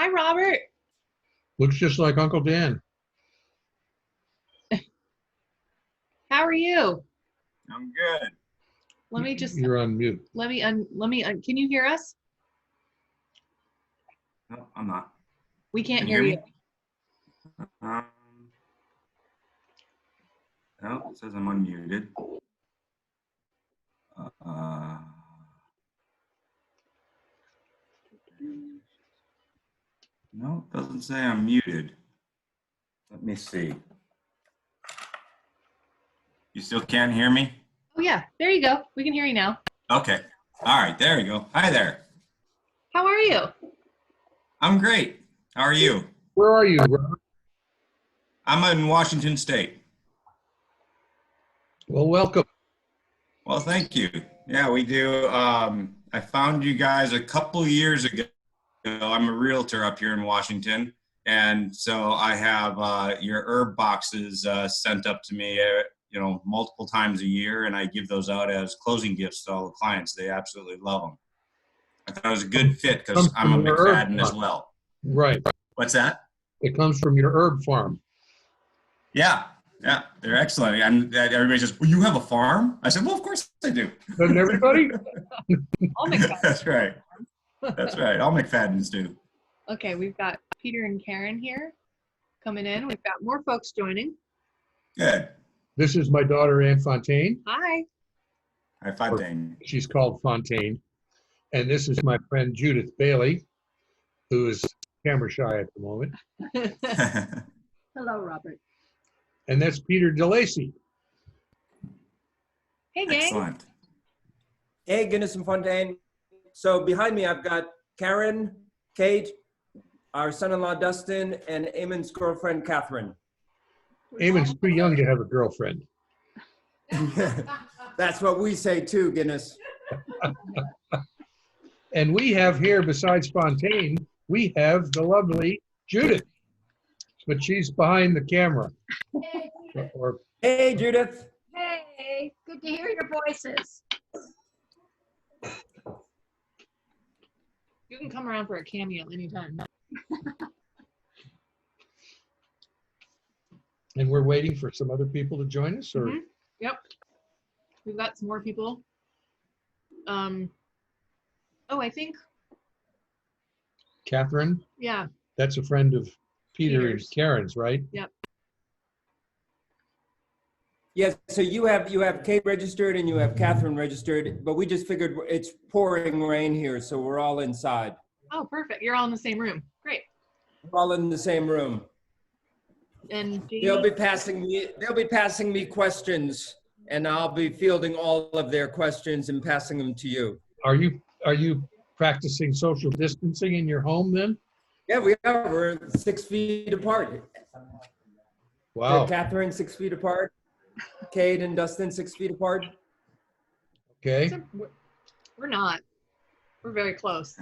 Hi, Robert. Looks just like Uncle Dan. How are you? I'm good. Let me just, You're on mute. can you hear us? No, I'm not. We can't Can hear you you. hear me? No, it says I'm unmuted. No, it doesn't say I'm muted. Let me see. You still can't hear me? Oh yeah, there you go. We can hear you now. Okay. All right, there we go. Hi there. How are you? I'm great. How are you? Where are you, Robert? I'm in Washington State. Well, welcome. Well, thank you. Yeah, we do. I found you guys a couple years ago. I'm a realtor up here in Washington. And so I have your herb boxes sent up to me, multiple times a year. And I give those out as closing gifts to all the clients. They absolutely love them. I thought it was a good fit because I'm a McFadden as well. Right. What's that? It comes from your herb farm. Yeah. Yeah, they're excellent. And everybody says, well, you have a farm? I said, well, of course I do. Doesn't everybody? All McFadden. That's right. That's right. All McFaddens do. Okay, we've got Peter and Karen here coming in. We've got more folks joining. Good. This is my daughter, Ann Fontaine. Hi. Hi, Fontaine. She's called Fontaine. And this is my friend Judith Bailey, who is camera shy at the moment. Hello, Robert. And that's Peter DeLacy. Hey, gang. Excellent. Hey, Guinness and Fontaine. So behind me, I've got Karen, Kate, our son-in-law, Dustin, and Eamon's girlfriend, Catherine. Eamon's too young to have a girlfriend. That's what we say too, Guinness. And we have here, besides Fontaine, we have the lovely Judith. But she's behind the camera. Or Hey, Judith. Hey, good to hear your voices. You can come around for a cameo anytime. And we're waiting for some other people to join us, or Yep. We've got some more people. I think, Catherine. yeah. That's a friend of Peter and Peter's. Karen's, right? Yes, so you have Kate registered and you have Catherine registered, but we just figured it's pouring rain here, so we're all inside. Oh, perfect. You're all in the same room. Great. We're all in the same room. And They'll be passing me questions, and I'll be fielding all of their questions and passing them to you. Are you practicing social distancing in your home then? Yeah, we are. We're 6 feet apart. Wow. Catherine 6 feet apart. Kate and Dustin 6 feet apart. Okay. we're not. We're very close.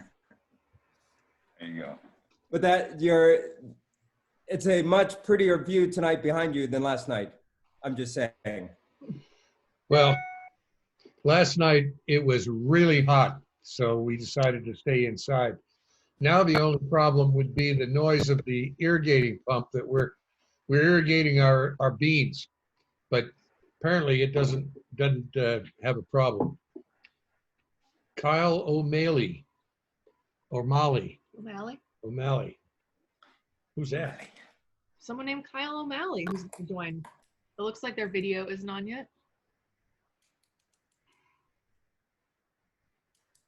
There you go. But it's a much prettier view tonight behind you than last night. I'm just saying. Well, last night it was really hot, so we decided to stay inside. Now the only problem would be the noise of the irrigating pump that we're irrigating our beans, but apparently it doesn't have a problem. Kyle O'Malley. O'Malley. Who's that? Someone named Kyle O'Malley who's joined. It looks like their video isn't on yet.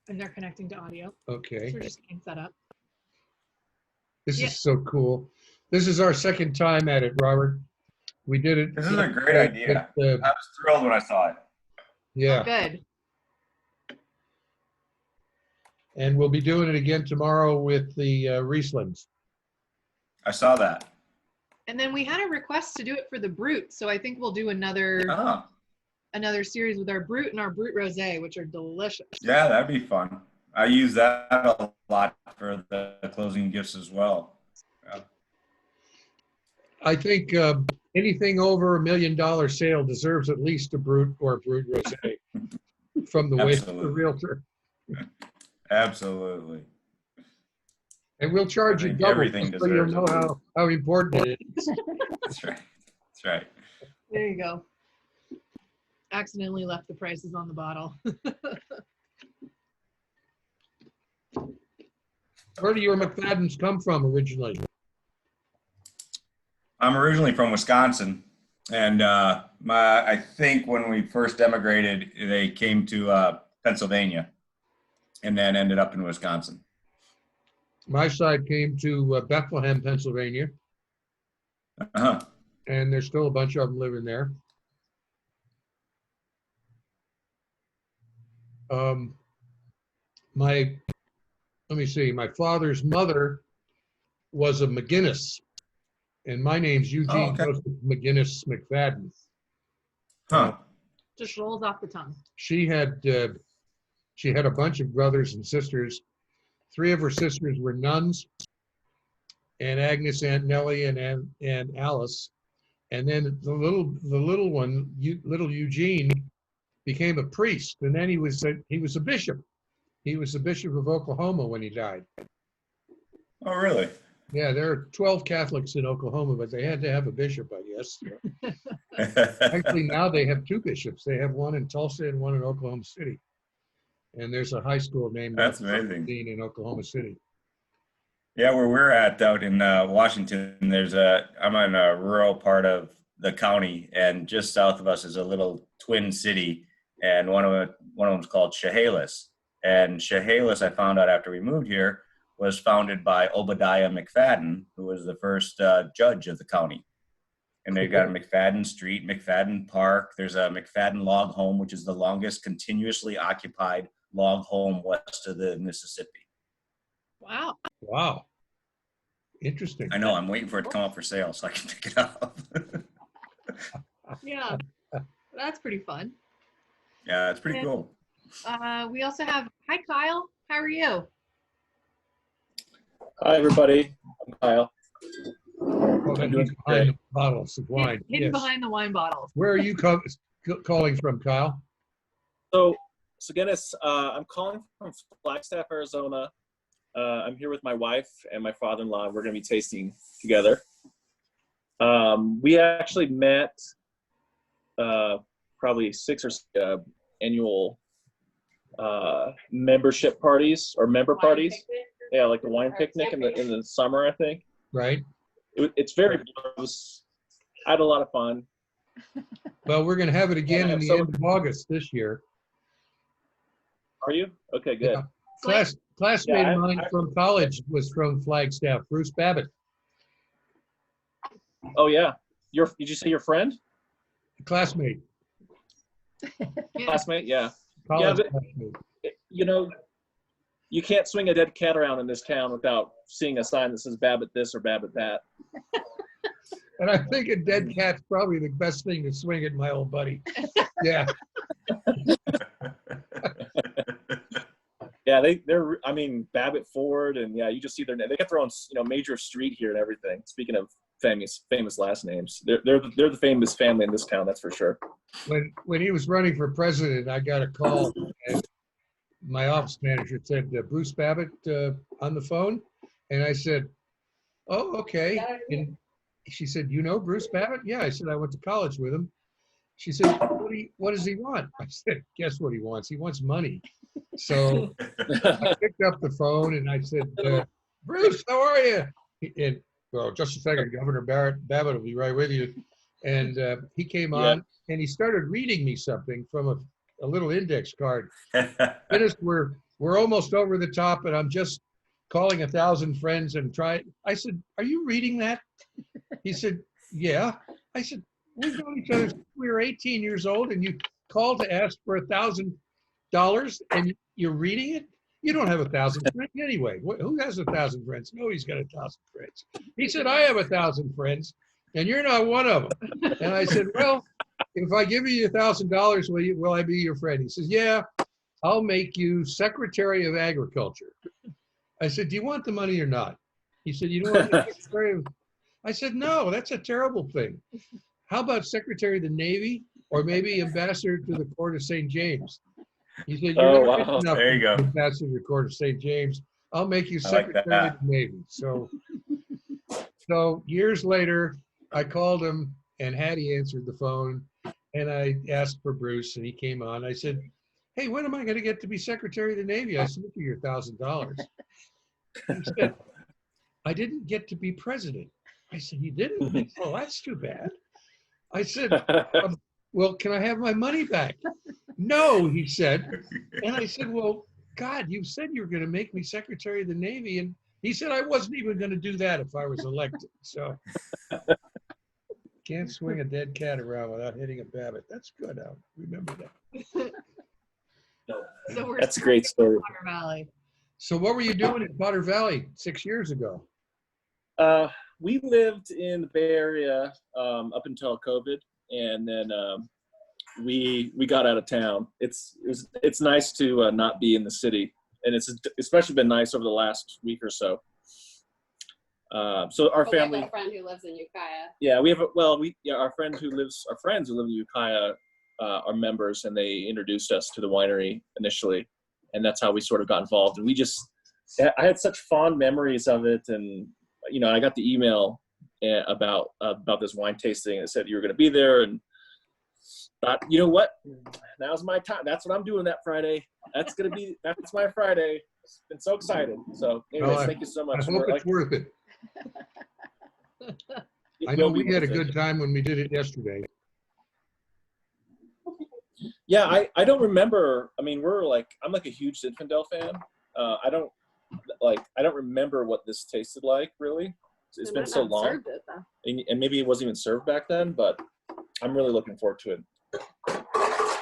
And they're connecting to audio. Okay. So we're just getting set up. This is so cool. This is our second time at it, Robert. We did it. This is a great idea. I was thrilled when I saw it. Yeah. Good. And we'll be doing it again tomorrow with the Rieslings. I saw that. And then we had a request to do it for the Brut, so I think we'll do another series with our Brut and our Brut Rosé, which are delicious. Yeah, that'd be fun. I use that a lot for the closing gifts as well. Yeah. I think anything over $1 million sale deserves at least a Brut or a Brut Rosé from the way of the realtor. Absolutely. And we'll charge you double Everything so you'll deserves know how important it is. That's right. That's right. There you go. Accidentally left the prices on the bottle. Where do your McFadden's come from originally? I'm originally from Wisconsin, and I think when we first emigrated, they came to Pennsylvania, and then ended up in Wisconsin. My side came to Bethlehem, Pennsylvania, Uh-huh. and there's still a bunch of them living there. Let me see, my father's mother was a McGinnis, and my name's Eugene Joseph McGinnis McFadden. Huh. Just rolls off the tongue. She had a bunch of brothers and sisters. 3 of her sisters were nuns, and Agnes, Aunt Nellie, and Alice. And then the little one, little Eugene, became a priest, and then he was a bishop. He was the Bishop of Oklahoma when he died. Oh, really? Yeah, there are 12 Catholics in Oklahoma, but they had to have a bishop, I guess. Actually, now they have 2 bishops. They have one in Tulsa and one in Oklahoma City. And there's a high school named That's amazing. in Oklahoma City. Yeah, where we're at out in Washington, I'm in a rural part of the county, and just south of us is a little twin city, and one of them's called Chehalis. And Chehalis, I found out after we moved here, was founded by Obadiah McFadden, who was the first judge of the county. And they've got a McFadden Street, McFadden Park. There's a McFadden log home, which is the longest continuously occupied log home west of the Mississippi. Wow. Wow. Interesting. I know. I'm waiting for it to come up for sale so I can pick it up. Yeah. That's pretty fun. Yeah, it's pretty cool. We also have, hi Kyle, how are you? Hi everybody, I'm Kyle. Oh, and he's behind the bottles of wine. Hidden Yes. behind the wine bottles. Where are you calling from, Kyle? So Dennis, I'm calling from Flagstaff, Arizona. I'm here with my wife and my father-in-law. We're going to be tasting together. We actually met probably 6 or 7 annual membership parties or member parties. Yeah, like the wine picnic in the summer, I think. Right. It's very close. I had a lot of fun. Well, we're going to have it again in the end of August this year. Are you? Okay, good. Yeah. Classmate of mine from college was from Flagstaff, Bruce Babbitt. Oh yeah. Did you say your friend? Classmate. Classmate, yeah. College but, classmate. you know, you can't swing a dead cat around in this town without seeing a sign that says Babbitt this or Babbitt that. And I think a dead cat's probably the best thing to swing at my old buddy. Yeah. Yeah, they're I mean, Babbitt Ford, and yeah, you just see their name. They got their own, major street here and everything. Speaking of famous last names, they're the famous family in this town, that's for sure. When he was running for president, I got a call, and my office manager said, Bruce Babbitt on the phone, and I said, oh, okay. And she said, you know Bruce Babbitt? Yeah, I said, I went to college with him. She said, what does he want? I said, guess what he wants? He wants money. So I picked up the phone and I said, Bruce, how are you? And, well, just a second, Governor Babbitt will be right with you. And he came on and he started reading me something from a little index card. Dennis, we're almost over the top, and I'm just calling 1,000 friends and try. I said, are you reading that? He said, yeah. I said, we've known each other since we were 18 years old, and you called to ask for $1,000 and you're reading it? You don't have 1,000 friends anyway. Who has 1,000 friends? Nobody's got 1,000 friends. He said, I have 1,000 friends, and you're not one of them. And I said, well, if I give you $1,000, will I be your friend? He says, yeah, I'll make you Secretary of Agriculture. I said, do you want the money or not? He said, you don't want the Secretary of... I said, no, that's a terrible thing. How about Secretary of the Navy, or maybe Ambassador to the Court of St. James? He said, you're not rich enough there you go. to Ambassador to the Court of St. James. I'll make you I like Secretary that. of the Navy. So years later, I called him and Hattie answered the phone and I asked for Bruce and he came on. I said, hey, when am I going to get to be Secretary of the Navy? I said, look at your $1,000. He said, I didn't get to be president. I said, you didn't? Oh, that's too bad. I said, well, can I have my money back? No, he said. And I said, well, God, you said you were going to make me Secretary of the Navy. And he said, I wasn't even going to do that if I was elected. So can't swing a dead cat around without hitting a babbitt. That's good. I'll remember that. So we're That's a great story. Potter Valley. So what were you doing in Potter Valley 6 years ago? We lived in the Bay Area up until COVID, and then we got out of town. It's nice to not be in the city, and it's especially been nice over the last week or so. So our family. We have a friend who lives in Ukiah. Yeah, we have our friends who live in Ukiah are members, and they introduced us to the winery initially, and that's how we sort of got involved. And I had such fond memories of it, and I got the email about this wine tasting, and it said you were going to be there, and thought, you know what, now's my time. That's what I'm doing that Friday. That's my Friday. Been so excited. So, anyways, thank you so much. I hope it's worth it. I know we had a good time when we did it yesterday. Yeah, I don't remember. I mean, I'm like a huge Zinfandel fan. I don't remember what this tasted like, really. It's been so long. And maybe it wasn't even served back then, but I'm really looking forward to it.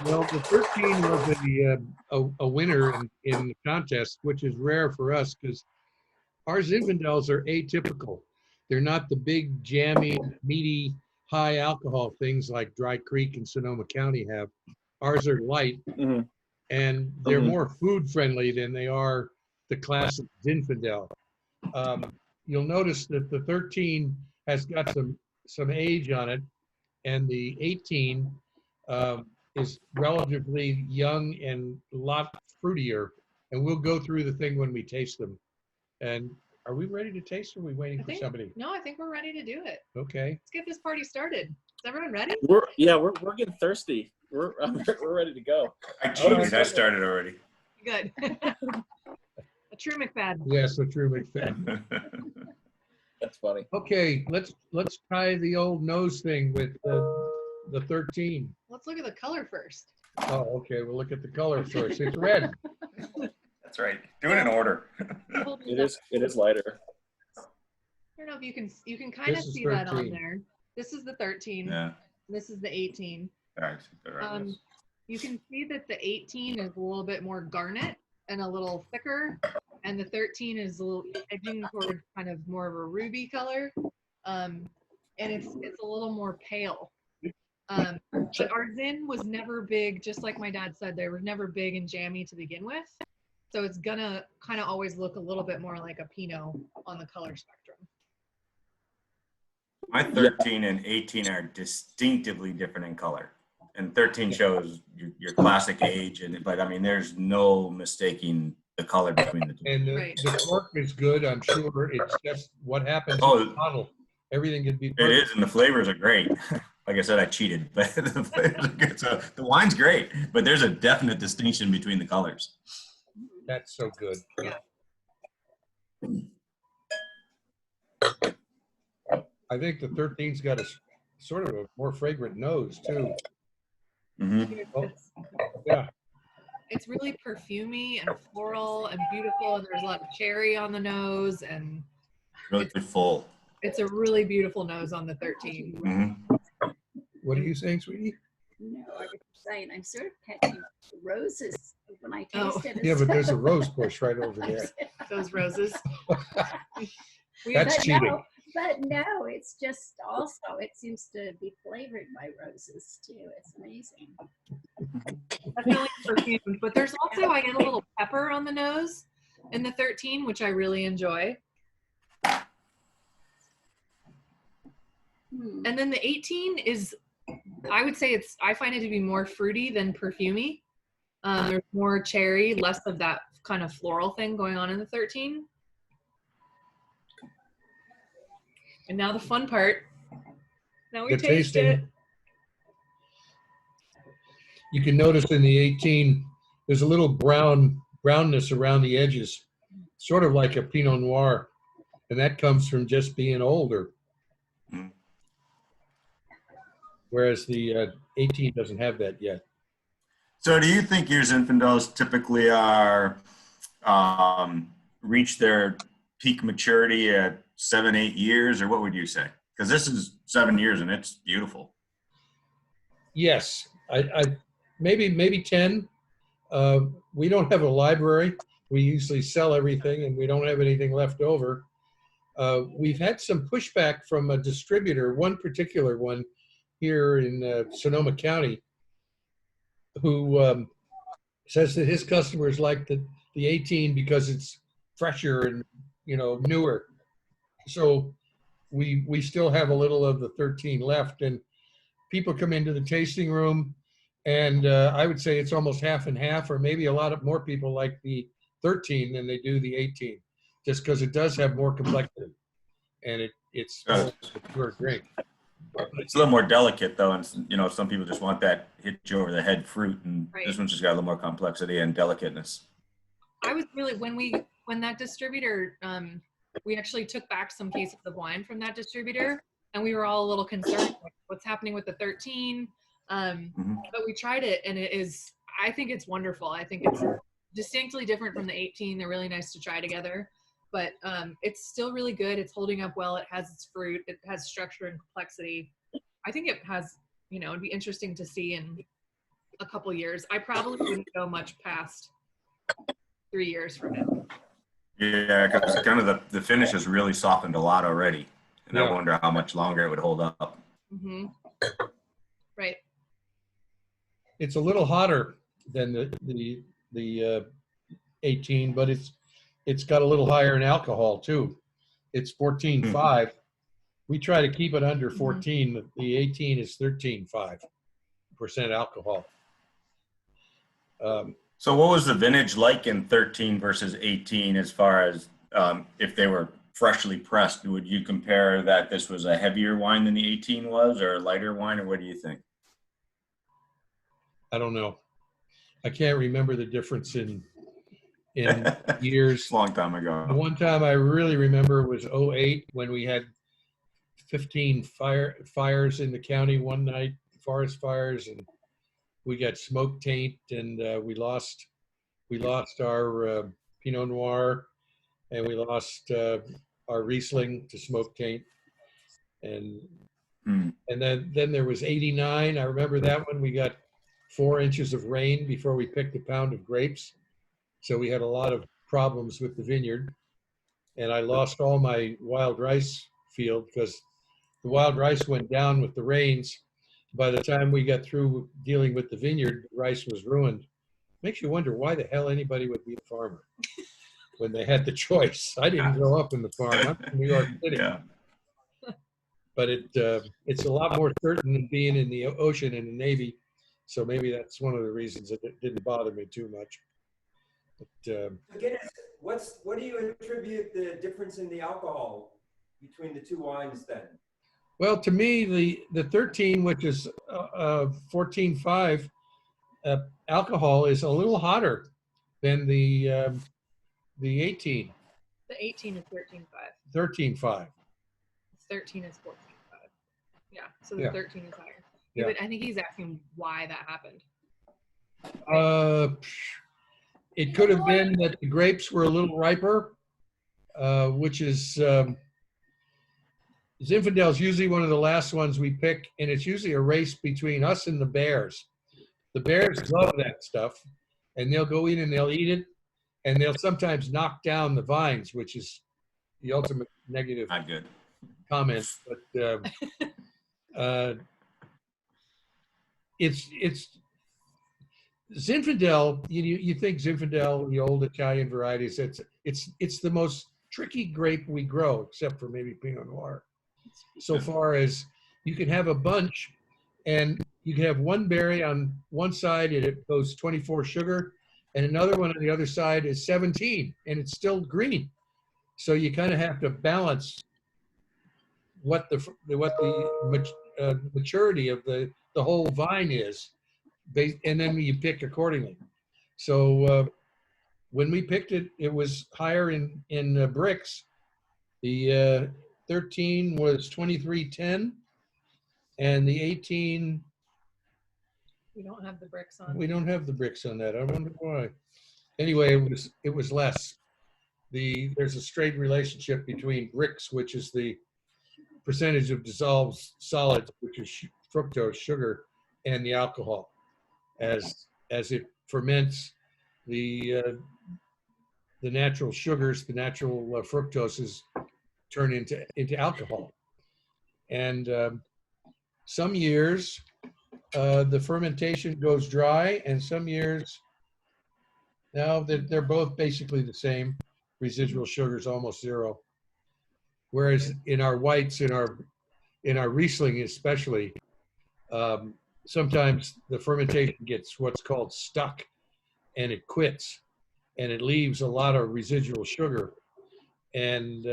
Well, the 13 was a winner in the contest, which is rare for us because our Zinfandels are atypical. They're not the big, jammy, meaty, high alcohol things like Dry Creek and Sonoma County have. Ours are light, and they're more food friendly than they are the classic Zinfandel. You'll notice that the 13 has got some age on it, and the 18 is relatively young and a lot fruitier. And we'll go through the thing when we taste them. And are we ready to taste, or are we waiting for somebody? No, I think we're ready to do it. Okay. Let's get this party started. Is everyone ready? We're getting thirsty. We're ready to go. I cheated. I started already. Good. A true McFadden. Yes, a true McFadden. That's funny. Okay, let's try the old nose thing with the 13. Let's look at the color first. Oh, okay. We'll look at the color first. It's red. That's right. Do it in order. It is lighter. I don't know if you can kind of see that on there. This is the 13. Yeah. This is the 18. You can see that the 18 is a little bit more garnet and a little thicker, and the 13 is a little edging toward kind of more of a ruby color, and it's a little more pale. But our Zin was never big, just like my dad said, they were never big and jammy to begin with. So it's gonna kind of always look a little bit more like a Pinot on the color spectrum. My 13 and 18 are distinctively different in color. And 13 shows your classic age, but I mean, there's no mistaking the color between the two. And the cork is good, I'm sure. It's just what happens in the bottle. Everything can be perfect. It is, and the flavors are great. Like I said, I cheated, but the flavors are good. So the wine's great, but there's a definite distinction between the colors. That's so good. Yeah. I think the 13's got a sort of a more fragrant nose too. Mm-hmm. Yeah. It's really perfumey and floral and beautiful, and there's a lot of cherry on the nose, and really full. It's a really beautiful nose on the 13. Mm-hmm. What are you saying, sweetie? No, I was saying I'm sort of catching roses when I taste it. Yeah, but there's a rose bush right over there. Those roses. That's cheating. No, but no, it's just also, it seems to be flavored by roses too. It's amazing. Definitely perfumed, but there's also, I get a little pepper on the nose in the 13, which I really enjoy. And then the 18 is, I would say I find it to be more fruity than perfumey. There's more cherry, less of that kind of floral thing going on in the 13. And now the fun part. Now we The taste tasting. it. You can notice in the 18, there's a little brownness around the edges, sort of like a Pinot Noir. And that comes from just being older. Mm. Whereas the 18 doesn't have that yet. So do you think your Zinfandels typically are reach their peak maturity at 7-8 years, or what would you say? Because this is 7 years and it's beautiful. Yes, I maybe 10. We don't have a library. We usually sell everything and we don't have anything left over. We've had some pushback from a distributor, one particular one here in Sonoma County, who says that his customers like the 18 because it's fresher and, you know, newer. So we still have a little of the 13 left, and people come into the tasting room, and I would say it's almost half and half, or maybe a lot of more people like the 13 than they do the 18, just because it does have more complexity, and it's more of a pure drink. It's a little more delicate though, and you know, some people just want that hit you over the head fruit, and Right. This one's just got a little more complexity and delicateness. I was really, when that distributor, we actually took back some cases of wine from that distributor, and we were all a little concerned, like, what's happening with the 13. But we tried it, and I think it's wonderful. I think it's distinctly different from the 18. They're really nice to try together, but it's still really good. It's holding up well. It has its fruit. It has structure and complexity. I think it has, you know, it'd be interesting to see in a couple years. I probably wouldn't go much past 3 years from it. Yeah, because kind of the finish has really softened a lot already, and Yeah. I wonder how much longer it would hold up. Mm-hmm. Right. It's a little hotter than the 18, but it's got a little higher in alcohol too. It's 14.5. We try to keep it under 14. The 18 is 13.5% alcohol. So what was the vintage like in 13 versus 18 as far as if they were freshly pressed? Would you compare that this was a heavier wine than the 18 was, or a lighter wine, or what do you think? I don't know. I can't remember the difference in years. Long time The ago. one time I really remember was 08, when we had 15 fires in the county one night, forest fires, and we got smoke taint, and we lost our Pinot Noir, and we lost our Riesling to smoke taint, and then there was 89. I remember that one. We got 4 inches of rain before we picked a pound of grapes, so we had a lot of problems with the vineyard, and I lost all my wild rice field because the wild rice went down with the rains. By the time we got through dealing with the vineyard, the rice was ruined. Makes you wonder why the hell anybody would be a farmer when they had the choice. I didn't grow up in the farm. I'm from New York City. Yeah. But it's a lot more certain than being in the ocean in the Navy. So maybe that's one of the reasons that it didn't bother me too much. But, What do you attribute the difference in the alcohol between the two wines then? well, to me, the 13, which is 14.5, alcohol is a little hotter than the 18. The 18 is 13.5. 13.5. 13 is 14.5. Yeah, so the Yeah. 13 is higher. Yeah. But I think he's asking why that happened. It could have been that the grapes were a little riper, which is Zinfandel's usually one of the last ones we pick, and it's usually a race between us and the bears. The bears love that stuff, and they'll go in and they'll eat it, and they'll sometimes knock down the vines, which is the ultimate negative Not good. comment. But it's Zinfandel. You think Zinfandel, the old Italian varieties, it's the most tricky grape we grow, except for maybe Pinot Noir. So far as you can have a bunch, and you can have one berry on one side and it goes 24 sugar, and another one on the other side is 17, and it's still green. So you kind of have to balance what the maturity of the whole vine is, and then you pick accordingly. So when we picked it, it was higher in bricks. The 13 was 2310, and the 18. We don't have the bricks on. We don't have the bricks on that. I wonder why. Anyway, it was less. There's a straight relationship between bricks, which is the percentage of dissolved solids, which is fructose, sugar, and the alcohol. As it ferments, the natural sugars, the natural fructoses turn into alcohol. And some years the fermentation goes dry, and some years now they're both basically the same. Residual sugar is almost zero. Whereas in our whites, in our Riesling especially, sometimes the fermentation gets what's called stuck, and it quits, and it leaves a lot of residual sugar. And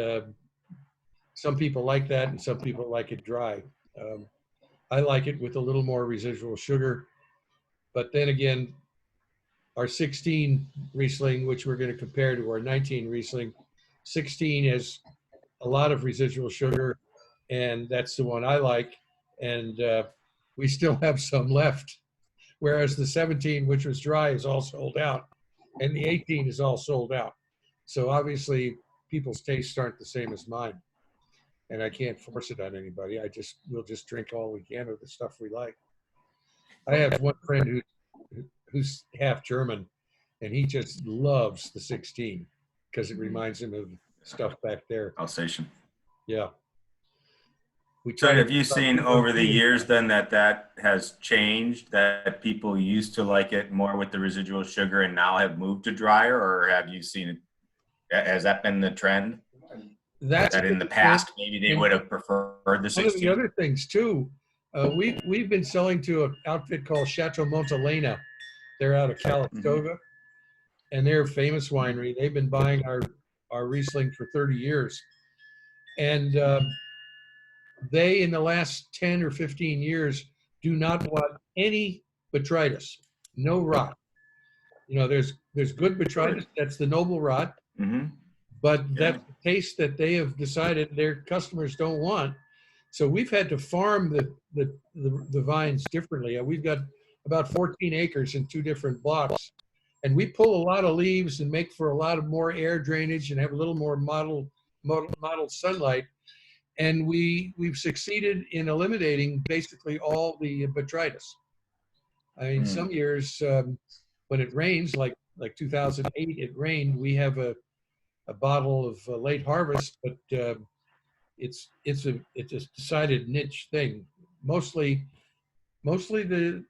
some people like that, and some people like it dry. I like it with a little more residual sugar. But then again, our 16 Riesling, which we're going to compare to our 19 Riesling, 16 has a lot of residual sugar, and that's the one I like. And we still have some left. Whereas the 17, which was dry, is all sold out, and the 18 is all sold out. So obviously, people's tastes aren't the same as mine, and I can't force it on anybody. We'll just drink all we can of the stuff we like. I have one friend who's half German, and he just loves the 16 because it reminds him of stuff back there. Alsatian. Yeah. So have you seen over the years then that has changed, that people used to like it more with the residual sugar and now have moved to drier, or have you seen it? Has that been the trend? That in the past maybe they would have preferred the 16? One of the other things too, we've been selling to an outfit called Chateau Montelena. They're out of Calistoga, and they're a famous winery. They've been buying our Riesling for 30 years. And they, in the last 10 or 15 years, do not want any botrytis, no rot. You know, there's good botrytis, that's the noble rot, but that's the taste that they have decided their customers don't want. So we've had to farm the vines differently. We've got about 14 acres in 2 different blocks, and we pull a lot of leaves and make for a lot of more air drainage and have a little more model sunlight. And we've succeeded in eliminating basically all the botrytis. I mean, some years when it rains, like 2008, it rained. We have a bottle of late harvest, but it's a decided niche thing. Mostly the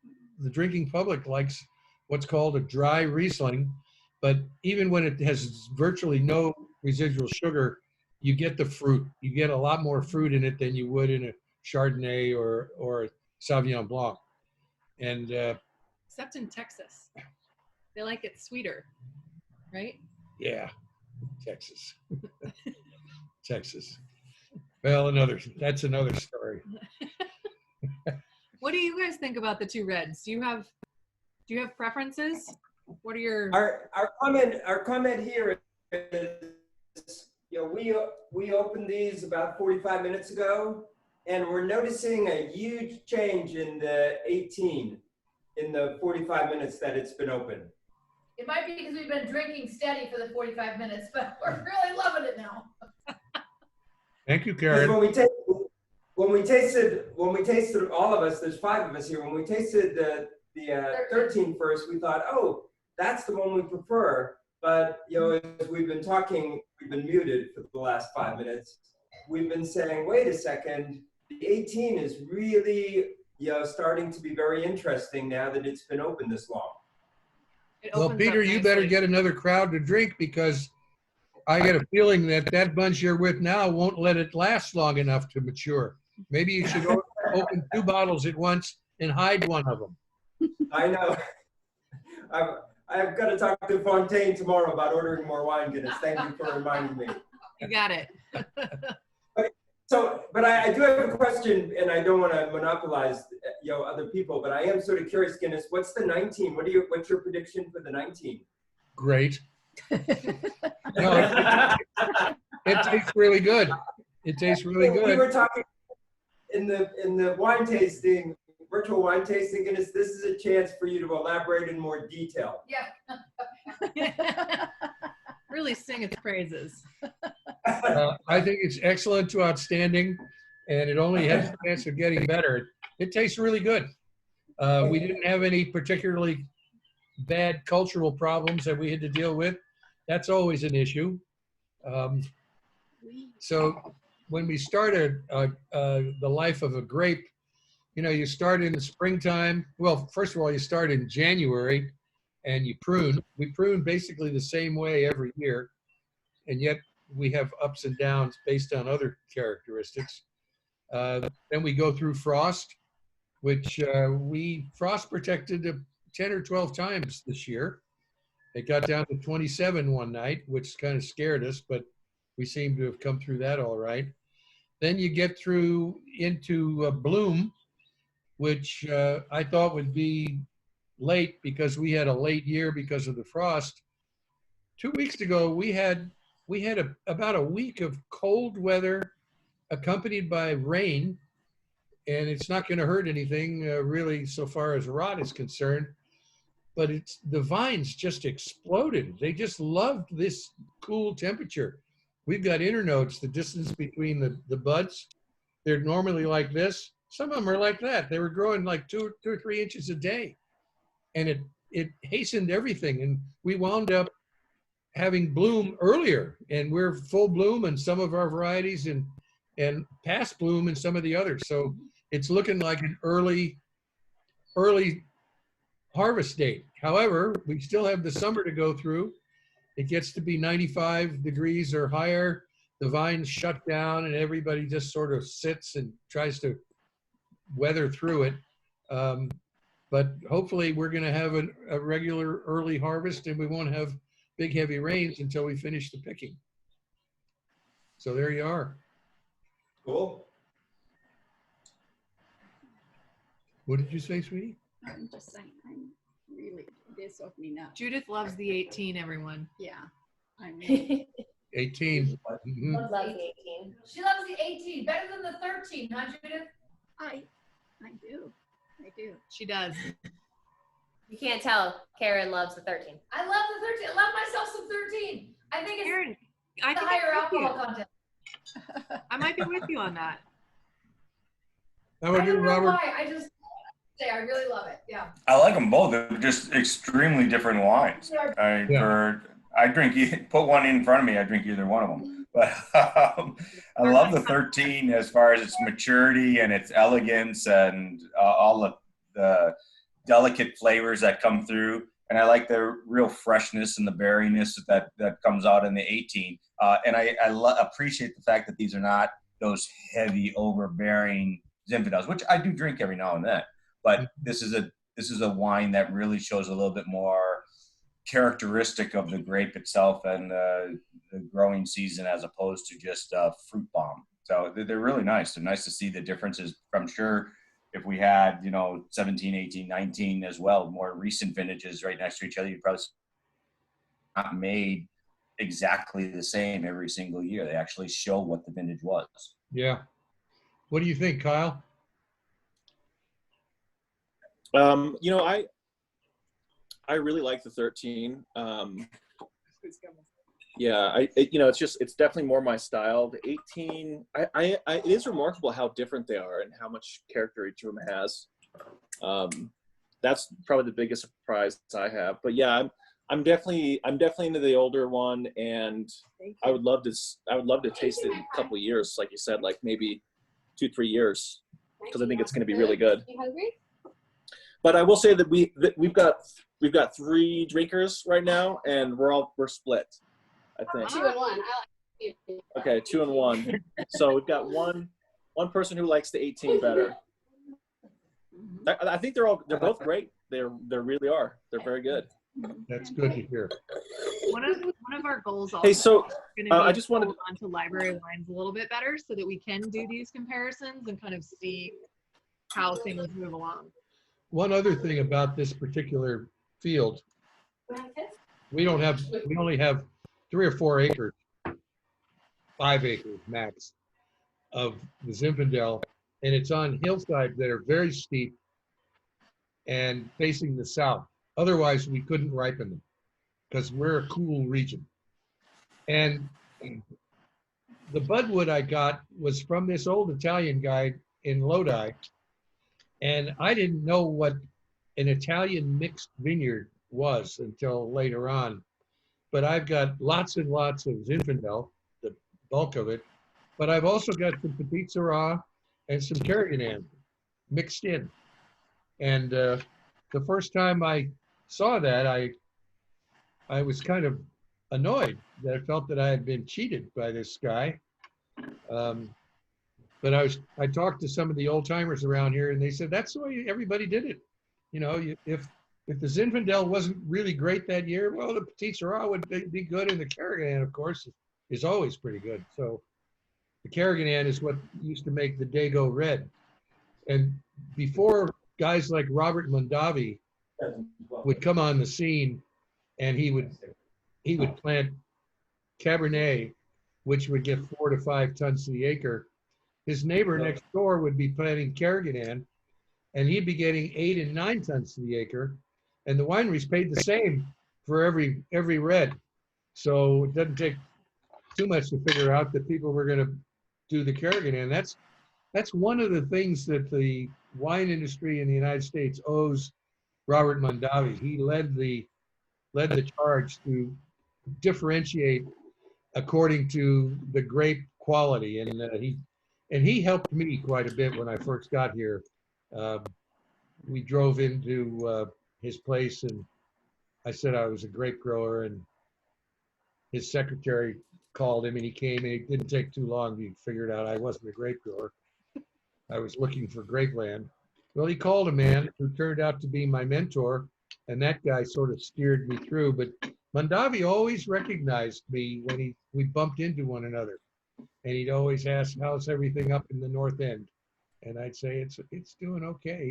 drinking public likes what's called a dry Riesling, but even when it has virtually no residual sugar, you get the fruit. You get a lot more fruit in it than you would in a Chardonnay or a Sauvignon Blanc. And except in Texas, they like it sweeter, right? Yeah, Texas. Texas. Well, that's another story. What do you guys think about the 2 reds? Do you have preferences? What are your our comment here is, you know, we opened these about 45 minutes ago, and we're noticing a huge change in the 18 in the 45 minutes that it's been open. It might be because we've been drinking steady for the 45 minutes, but we're really loving it now. Thank you, Karen. When we tasted all of us, there's 5 of us here. When we tasted the 13 first, we thought, oh, that's the one we prefer. But, you know, as we've been talking, we've been muted for the last 5 minutes. We've been saying, wait a second, the 18 is really, you know, starting to be very interesting now that it's been open this long. Well, Peter, you better get another crowd to drink, because I get a feeling that bunch you're with now won't let it last long enough to mature. Maybe you should open 2 bottles at once and hide one of them. I know. I've got to talk to Fontaine tomorrow about ordering more wine, Guinness. Thank you for reminding me. You got it. So, but I do have a question, and I don't want to monopolize, other people, but I am sort of curious, Guinness. What's the 19? What's your prediction for the 19? Great. No, it tastes really good. It tastes really good. We were talking in the wine tasting, virtual wine tasting, Guinness. This is a chance for you to elaborate in more detail. Yeah. Really sing its praises. I think it's excellent to outstanding, and it only has a chance of getting better. It tastes really good. We didn't have any particularly bad cultural problems that we had to deal with. That's always an issue. So when we started the life of a grape, you start in the springtime. Well, first of all, you start in January and you prune. We prune basically the same way every year, and yet we have ups and downs based on other characteristics. Then we go through frost, which we frost protected 10 or 12 times this year. It got down to 27 one night, which kind of scared us, but we seem to have come through that all right. Then you get through into bloom, which I thought would be late because we had a late year because of the frost. 2 weeks ago, we had about a week of cold weather accompanied by rain, and it's not going to hurt anything really so far as rot is concerned. But the vines just exploded. They just loved this cool temperature. We've got internodes, the distance between the buds. They're normally like this. Some of them are like that. They were growing like 2 or 3 inches a day. And it hastened everything. And we wound up having bloom earlier. And we're full bloom in some of our varieties and past bloom in some of the others. So it's looking like an early harvest date. However, we still have the summer to go through. It gets to be 95 degrees or higher. The vines shut down and everybody just sort of sits and tries to weather through it. But hopefully we're going to have a regular early harvest and we won't have big heavy rains until we finish the picking. So there you are. Cool. What did you say, sweetie? I'm just saying, I'm really, this opening up. Judith loves the 18, everyone. Yeah. I'm really, 18. Mhm. Love the 18. She loves the 18 better than the 13, huh, Judith? I do. She does. You can't tell. Karen loves the 13. I love the 13. I love myself some 13. I think it's Karen, I the think higher I'm with you. alcohol content. I might be with you on that. How I about you, don't know Robert? why. I just say I really love it. Yeah. I like them both. They're just extremely different wines. I drink, put one in front of me, I drink either one of them. But I love the 13 as far as its maturity and its elegance and all the delicate flavors that come through. And I like the real freshness and the berryness that comes out in the 18. And I appreciate the fact that these are not those heavy, overbearing Zinfandels, which I do drink every now and then. But this is a wine that really shows a little bit more characteristic of the grape itself and the growing season as opposed to just a fruit bomb. So they're really nice. They're nice to see the differences. I'm sure if we had, 17, 18, 19 as well, more recent vintages right next to each other, you'd probably not made exactly the same every single year. They actually show what the vintage was. Yeah. What do you think, Kyle? I really like the 13. Yeah, it's definitely more my style. The 18, it is remarkable how different they are and how much character each of them has. That's probably the biggest surprise I have. But yeah, I'm definitely into the older one, and I would love to taste it in a couple of years, like you said, like maybe 2-3 years, because I think it's going to be really good. You hungry? But I will say that we've got 3 drinkers right now, and we're split, I think. 2 and 1. I like you. Okay, 2 and 1. So we've got one person who likes the 18 better. I think they're both great. They really are. They're very good. That's good to hear. One of our goals also Hey, so is going to be I just wanted to hold on to library wines a little bit better so that we can do these comparisons and kind of see how things move along. One other thing about this particular field, we only have 3 or 4 acres, 5 acres max of the Zinfandel, and it's on hillsides that are very steep and facing the south. Otherwise, we couldn't ripen them because we're a cool region. And the budwood I got was from this old Italian guy in Lodi, and I didn't know what an Italian mixed vineyard was until later on. But I've got lots and lots of Zinfandel, the bulk of it, but I've also got some Petit Syrah and some Carignan mixed in. And the first time I saw that, I was kind of annoyed that I felt that I had been cheated by this guy. But I talked to some of the old timers around here, and they said that's the way everybody did it. You know, if the Zinfandel wasn't really great that year, well, the Petit Syrah would be good, and the Carignan, of course, is always pretty good. So the Carignan is what used to make the Dago red. And before guys like Robert Mondavi would come on the scene, and he would plant Cabernet, which would get 4 to 5 tons to the acre. His neighbor next door would be planting Carignan, and he'd be getting 8 and 9 tons to the acre. And the wineries paid the same for every red. So it doesn't take too much to figure out that people were going to do the Carignan. That's one of the things that the wine industry in the United States owes Robert Mondavi. He led the charge to differentiate according to the grape quality, and he helped me quite a bit when I first got here. We drove into his place, and I said I was a grape grower, and his secretary called him, and he came, and it didn't take too long. He figured out I wasn't a grape grower. I was looking for grape land. Well, he called a man who turned out to be my mentor, and that guy sort of steered me through. But Mondavi always recognized me when we bumped into one another, and he'd always ask, "How's everything up in the North End?" And I'd say, "It's doing okay."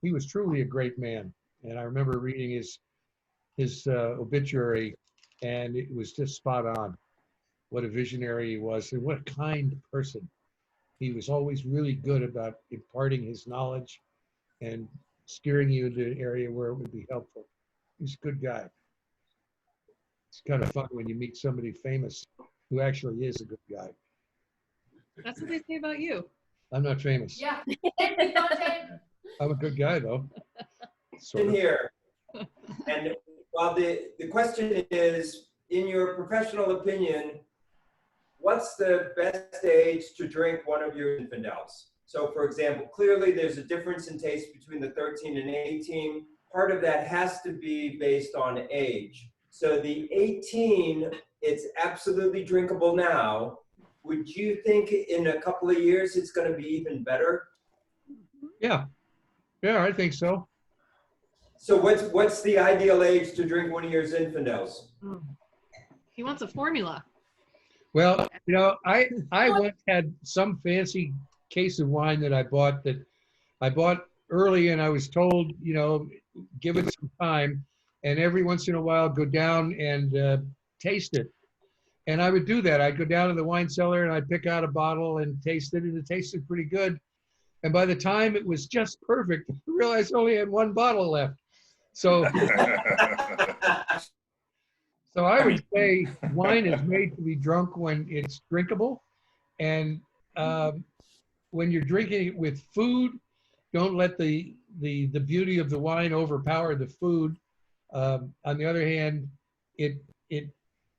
He was truly a great man, and I remember reading his obituary, and it was just spot on. What a visionary he was, and what a kind person. He was always really good about imparting his knowledge and steering you into an area where it would be helpful. He's a good guy. It's kind of fun when you meet somebody famous who actually is a good guy. That's what they say about you. I'm not famous. Yeah. I'm a good guy, though. In here. And while the question is, in your professional opinion, what's the best age to drink one of your Zinfandels? So for example, clearly there's a difference in taste between the 13 and 18. Part of that has to be based on age. So the 18, it's absolutely drinkable now. Would you think in a couple of years it's going to be even better? Yeah, I think so. So what's the ideal age to drink one of your Zinfandels? He wants a formula. Well, you know, I once had some fancy case of wine that I bought early, and I was told, you know, give it some time, and every once in a while go down and taste it. And I would do that. I'd go down to the wine cellar and I'd pick out a bottle and taste it, and it tasted pretty good. And by the time it was just perfect, I realized I only had 1 bottle left. So, so I would say wine is made to be drunk when it's drinkable. And when you're drinking it with food, don't let the beauty of the wine overpower the food. On the other hand, it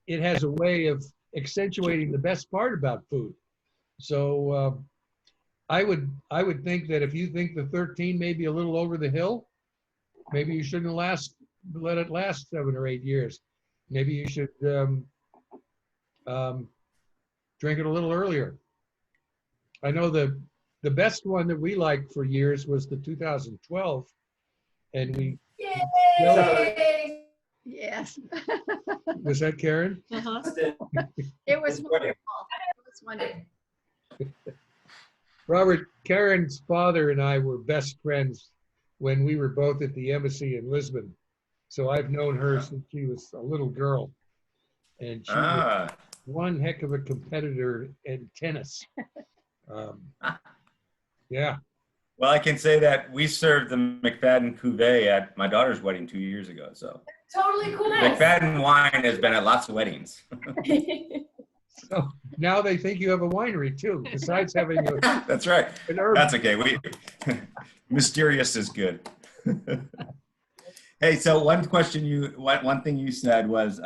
has a way of accentuating the best part about food. So I would think that if you think the 13 may be a little over the hill, maybe you shouldn't let it last 7 or 8 years. Maybe you should drink it a little earlier. I know the best one that we liked for years was the 2012, and we Yes. Was that Karen? Uh-huh. It was wonderful. It was wonderful. Robert, Karen's father and I were best friends when we were both at the embassy in Lisbon. So I've known her since she was a little girl. And she was one heck of a competitor in tennis. Yeah. Well, I can say that we served the McFadden cuvee at my daughter's wedding 2 years ago. So Totally cool. McFadden wine has been at lots of weddings. So now they think you have a winery too, besides having a, That's right. an herb. That's okay. Mysterious is good. Hey, so one thing you said was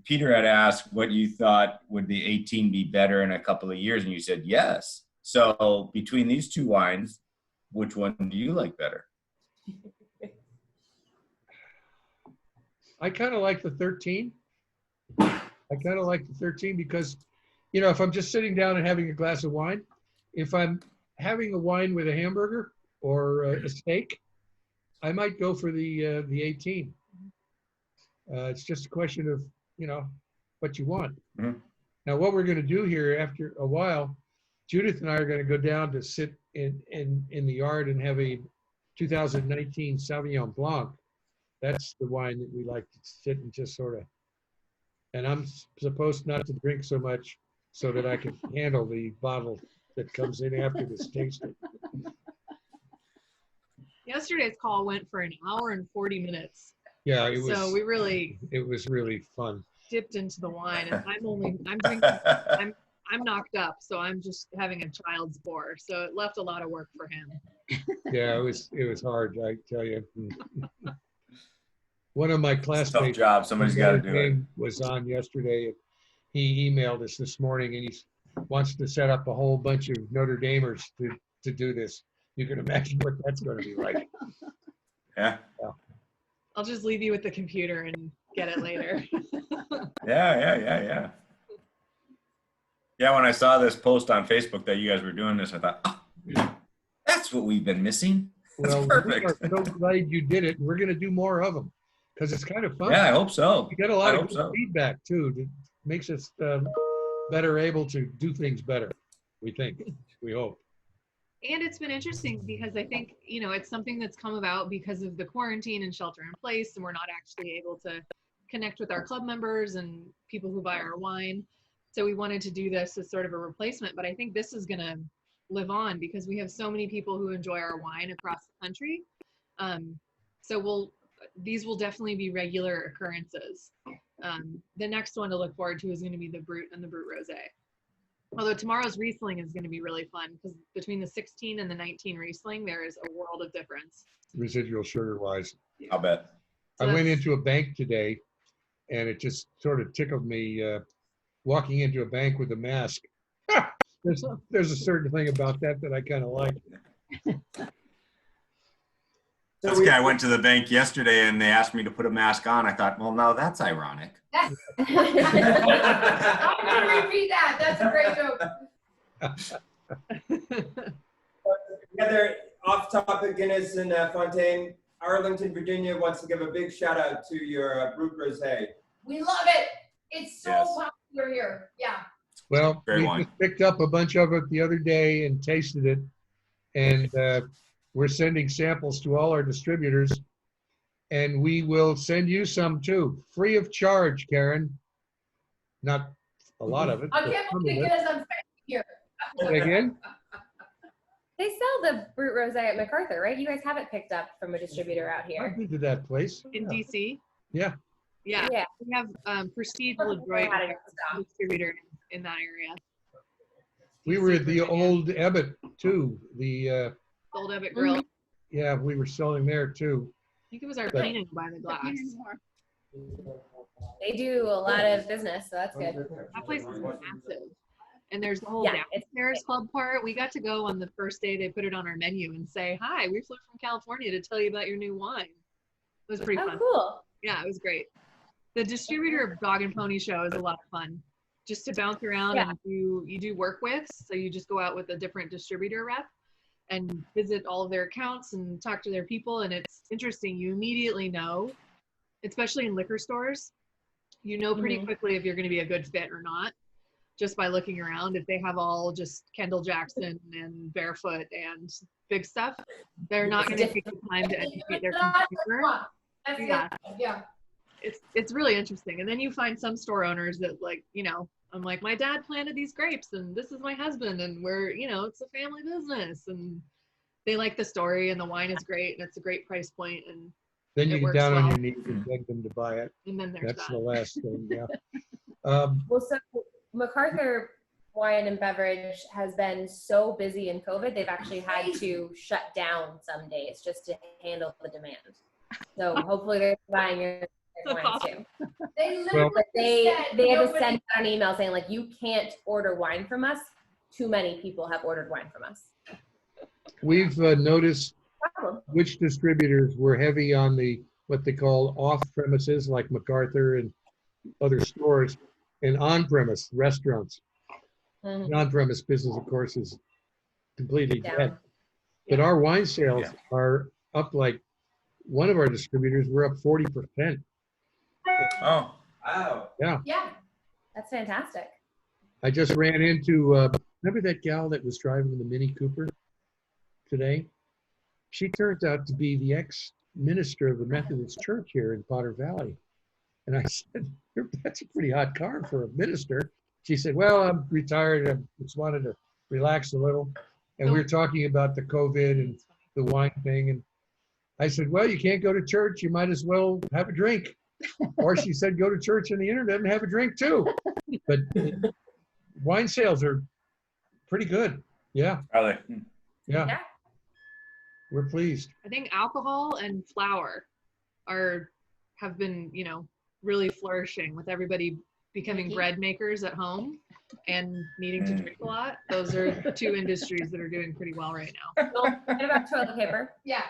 Peter had asked what you thought would the 18 be better in a couple of years, and you said yes. So between these two wines, which one do you like better? I kind of like the 13. I kind of like the 13 because, you know, if I'm just sitting down and having a glass of wine, if I'm having a wine with a hamburger or a steak, I might go for the 18. It's just a question of, you know, what you want. Mm-hmm. Now, what we're going to do here after a while, Judith and I are going to go down to sit in the yard and have a 2019 Sauvignon Blanc. That's the wine that we like to sit and just sort of, and I'm supposed not to drink so much so that I can handle the bottle that comes in after this tasting. Yesterday's call went for an hour and 40 minutes. Yeah, it was. So we really. It was really fun. Dipped into the wine, and I'm drinking. I'm knocked up, so I'm just having a child's pour. So it left a lot of work for him. Yeah, it was hard, I tell you. One of my classmates, tough job. Somebody's got to do it. Was on yesterday. He emailed us this morning, and he wants to set up a whole bunch of Notre Damers to do this. You can imagine what that's going to be like. Yeah. I'll just leave you with the computer and get it later. Yeah. Yeah, when I saw this post on Facebook that you guys were doing this, I thought, oh, that's what we've been missing. That's perfect. We are so glad you did it. We're going to do more of them because it's kind of fun. Yeah, I hope so. We get a lot of good feedback too. That makes us better able to do things better, we think. We hope. And it's been interesting because I think, you know, it's something that's come about because of the quarantine and shelter in place, and we're not actually able to connect with our club members and people who buy our wine. So we wanted to do this as sort of a replacement, but I think this is going to live on because we have so many people who enjoy our wine across the country. So these will definitely be regular occurrences. The next one to look forward to is going to be the Brut and the Brut Rosé. Although tomorrow's Riesling is going to be really fun because between the 16 and the 19 Riesling, there is a world of difference. Residual sugar wise. I'll bet. So I went into a bank today and it just sort of tickled me walking into a bank with a mask. There's a certain thing about that I kind of like. This guy went to the bank yesterday and they asked me to put a mask on. I thought, well, no, that's ironic. I'm going to repeat that. That's a great joke. Another off-topic Guinness and Fontaine. Arlington, Virginia wants to give a big shout out to your Brut Rosé. We love it. It's so popular here. Yeah. Well, we just picked up a bunch of it the other day and tasted it. And we're sending samples to all our distributors. And we will send you some too, free of charge, Karen. Not a lot of it. I can't believe it is I'm here. Say again? They sell the Brut Rosé at MacArthur, right? You guys have it picked up from a distributor out here. I've been to that place. In DC? Yeah. Yeah. We have Prestige LeDroit distributor in that area. We were at the old Ebbett too. The old Ebbett Grill. Yeah, we were selling there too. I think it was our cleaning by the glass. They do a lot of business, so that's good. That place is massive. And there's the whole downstairs club part. We got to go on the first day they put it on our menu and say, hi, we flew from California to tell you about your new wine. It was pretty fun. Cool. Yeah, it was great. The distributor Dog and Pony Show is a lot of fun. Just to bounce around and you do work with. So you just go out with a different distributor rep and visit all of their accounts and talk to their people. And it's interesting. You immediately know especially in liquor stores, you know pretty Mhm. quickly if you're going to be a good fit or not, just by looking around. If they have all just Kendall Jackson and Barefoot and big stuff, they're not going to take the time to educate their consumer. That's the Yeah. other- yeah. It's really interesting. And then you find some store owners that, like, you know, I'm like, my dad planted these grapes and this is my husband and we're, you know, it's a family business, and they like the story and the wine is great and it's a great price point, and Then it you get works down on well. your knees and beg them to buy it. And then there's That's that. the last thing, yeah. Well, so MacArthur Wine and Beverage has been so busy in COVID, they've actually had to shut down some days just to handle the demand. So hopefully they're buying your wines too. They literally But they said had to nobody- send out an email saying, like, you can't order wine from us. Too many people have ordered wine from us. We've noticed Problem. which distributors were heavy on the, what they call off premises, like MacArthur and other stores, and on premise restaurants. Mhm. The on-premise business, of course, is completely Down. dead. But our wine sales Yeah. are up, like one of our distributors, we're up 40%. Oh, Wow. Yeah. That's fantastic. I just ran into, remember that gal that was driving the Mini Cooper today? She turns out to be the ex-minister of the Methodist Church here in Potter Valley. And I said, that's a pretty hot car for a minister. She said, well, I'm retired. I just wanted to relax a little. And we were talking about the COVID and the wine thing. And I said, well, you can't go to church. You might as well have a drink. Or she said, go to church on the internet and have a drink too. But wine sales are pretty good. Yeah, are they? yeah. Yeah. We're pleased. I think alcohol and flour have been, you know, really flourishing with everybody becoming bread makers at home and needing to drink a lot. Those are two industries that are doing pretty well right now. Well, what about toilet paper? Yeah.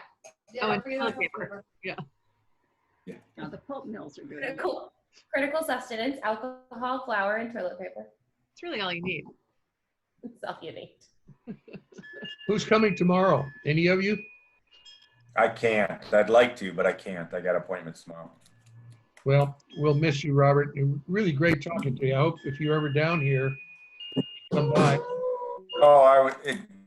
Oh, and don't forget toilet about paper. Yeah. Now the pulp mills are doing it. Critical sustenance, alcohol, flour, and toilet paper. It's really all you need. That's all you need. Who's coming tomorrow? Any of you? I can't. I'd like to, but I can't. I got appointments tomorrow. Well, we'll miss you, Robert. It was really great talking to you. I hope if you're ever down here, come by. Oh,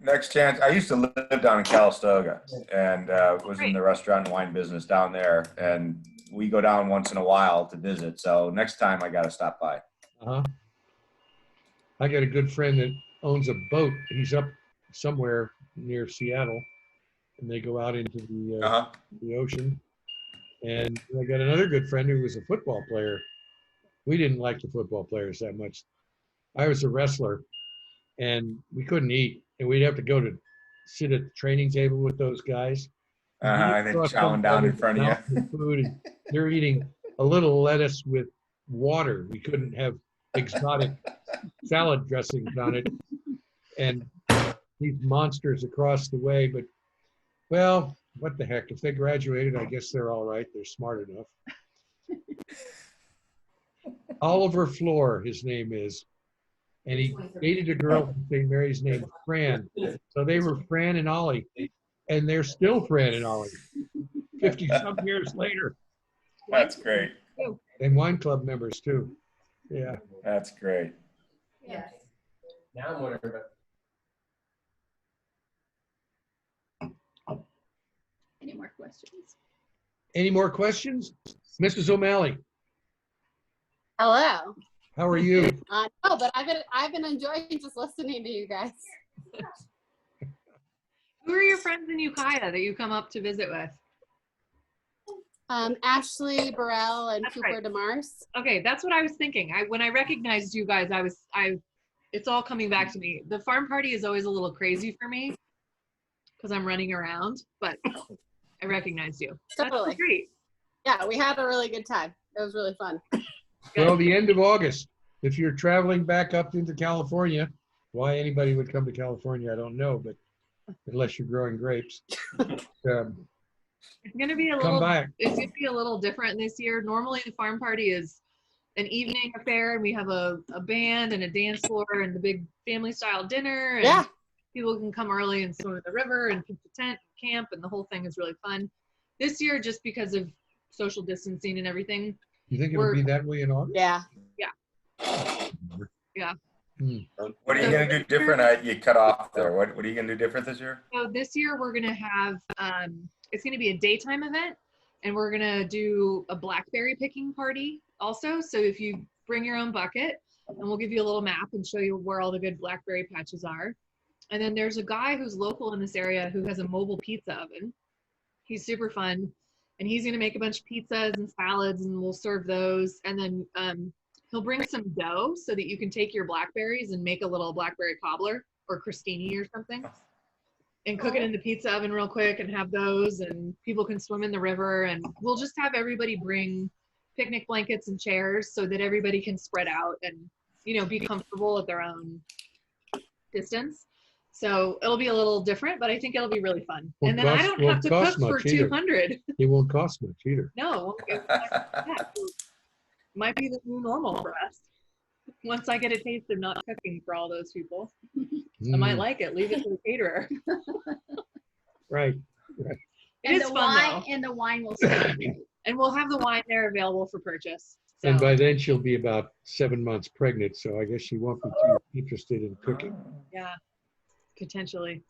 next chance. I used to live down in Calistoga and was in the restaurant and wine business down there. And we go down once in a while to visit. So next time I got to stop by. Uh-huh. I got a good friend that owns a boat. He's up somewhere near Seattle, and they go out into the ocean. And I got another good friend who was a football player. We didn't like the football players that much. I was a wrestler, and we couldn't eat, and we'd have to go to sit at the training table with those guys. And then chowing down in front of you. Food, and they're eating a little lettuce with water. We couldn't have exotic salad dressings on it. And these monsters across the way, but, well, what the heck? If they graduated, I guess they're all right. They're smart enough. Oliver Floor, his name is. And he dated a girl from St. Mary's named Fran. So they were Fran and Ollie. And they're still Fran and Ollie, 50-some years later. That's great. And wine club members, too. Yeah. That's great. Yes. Now I'm wondering about. Any more questions? Any more questions? Mrs. O'Malley, Hello. how are you? No, but I've been enjoying just listening to you guys. Who are your friends in Ukiah that you come up to visit with? Ashley Burrell and That's Cooper right. DeMars. Okay, that's what I was thinking. When I recognized you guys, it's all coming back to me. The farm party is always a little crazy for me because I'm running around, but I recognized you. Totally. That's great. Yeah, we had a really good time. It was really fun. Well, the end of August, if you're traveling back up into California, why anybody would come to California, I don't know, but unless you're growing grapes. It's gonna be a Come little. back. It's gonna be a little different this year. Normally, the farm party is an evening affair, and we have a band and a dance floor and the big family style dinner. And Yeah. people can come early and swim in the river and pitch a tent, camp, and the whole thing is really fun. This year, just because of social distancing and everything. You think it'll be that way in August? Yeah. Yeah. What are you going to do different? You cut off there. What are you going to do different this year? So this year we're gonna have it's gonna be a daytime event, and we're gonna do a blackberry picking party also. So if you bring your own bucket, and we'll give you a little map and show you where all the good blackberry patches are. And then there's a guy who's local in this area who has a mobile pizza oven. He's super fun, and he's gonna make a bunch of pizzas and salads, and we'll serve those. And then he'll bring some dough so that you can take your blackberries and make a little blackberry cobbler or crostini or something, and cook it in the pizza oven real quick and have those, and people can swim in the river. And we'll just have everybody bring picnic blankets and chairs so that everybody can spread out and, you know, be comfortable at their own distance. So it'll be a little different, but I think it'll be really fun. And then I don't have to cook for 200. It won't cost much either. No, it might be the new normal for us. Once I get a taste of not cooking for all those people, I might like it. Leave it to the caterer. Right. It's fun though. And the wine will start. And we'll have the wine there available for purchase. So. And by then she'll be about 7 months pregnant, so I guess she won't be too interested in cooking. Yeah, potentially.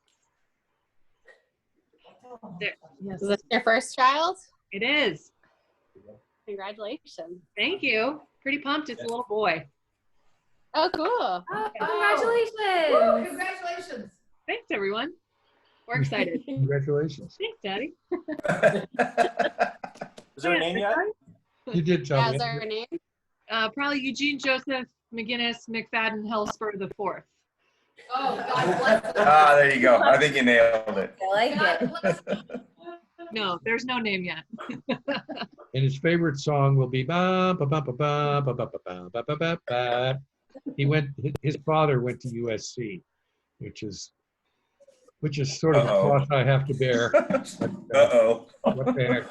There. Yes. Is this your first child? It is. Congratulations. Thank you. Pretty pumped. It's a little boy. Oh, cool. Oh, congratulations. Woo, congratulations. Thanks, everyone. We're excited. Congratulations. Thanks, Daddy. Is there a name yet? You did tell Yeah, me. is there a name? Probably Eugene Joseph McGinnis McFadden Hellspur the Fourth. Oh, God bless them. Ah, there you go. I think you nailed it. I like God it. bless them. No, there's no name yet. And his favorite song will be ba ba ba ba ba ba ba ba ba ba ba ba. His father went to USC, which is sort of a cross I have to bear. Uh-oh. What the heck?